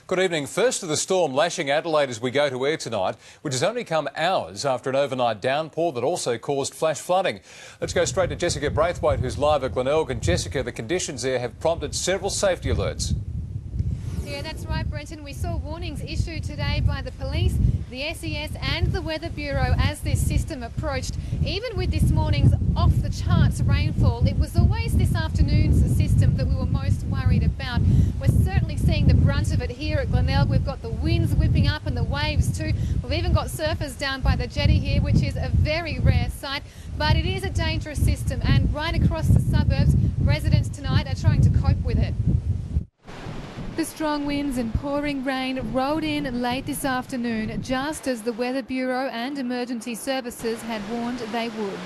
Good evening. First of the storm lashing Adelaide as we go to air tonight, which has only come hours after an overnight downpour that also caused flash flooding. Let's go straight to Jessica Braithwaite, who's live at Glenelg. And Jessica, the conditions there have prompted several safety alerts. Yeah, that's right, Brenton. We saw warnings issued today by the police, the SES and the Weather Bureau as this system approached. Even with this morning's off-the-charts rainfall, it was always this afternoon's system that we were most worried about. We're certainly seeing the brunt of it here at Glenelg. We've got the winds whipping up and the waves too. We've even got surfers down by the jetty here, which is a very rare sight. But it is a dangerous system, and right across the suburbs, residents tonight are trying to cope with it. The strong winds and pouring rain rolled in late this afternoon, just as the Weather Bureau and emergency services had warned they would.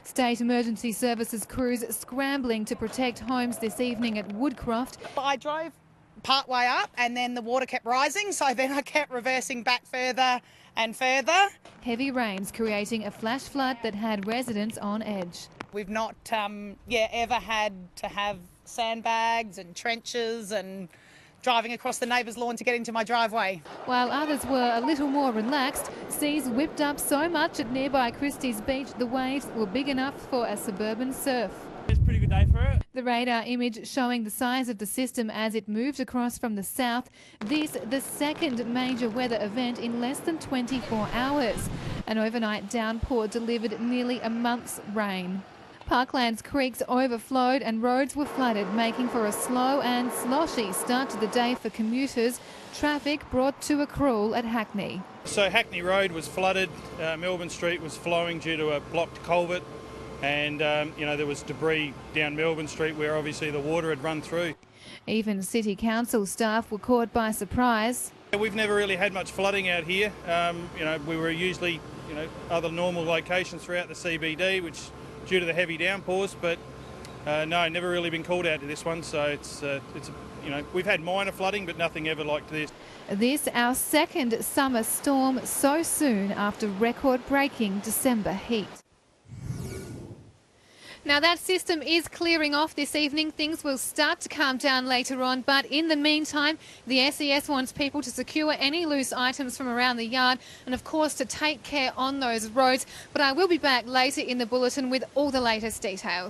State emergency services crews scrambling to protect homes this evening at Woodcroft. I drove part way up and then the water kept rising, so then I kept reversing back further and further. Heavy rains creating a flash flood that had residents on edge. We've not ever had to have sandbags and trenches and driving across the neighbour's lawn to get into my driveway. While others were a little more relaxed, seas whipped up so much at nearby Christie's Beach the waves were big enough for a suburban surf. It's a pretty good day for it. The radar image showing the size of the system as it moved across from the south. This, the second major weather event in less than 24 hours. An overnight downpour delivered nearly a month's rain. Parkland's creeks overflowed and roads were flooded, making for a slow and sloshy start to the day for commuters. Traffic brought to a crawl at Hackney. So Hackney Road was flooded, Melbourne Street was flowing due to a blocked culvert, and there was debris down Melbourne Street where obviously the water had run through. Even City Council staff were caught by surprise. We've never really had much flooding out here. We were usually, other normal locations throughout the CBD, which due to the heavy downpours, but no, never really been called out to this one. So we've had minor flooding, but nothing ever like this. This our second summer storm so soon after record-breaking December heat. Now that system is clearing off this evening. Things will start to calm down later on, but in the meantime, the SES wants people to secure any loose items from around the yard and of course to take care on those roads. But I will be back later in the bulletin with all the latest details.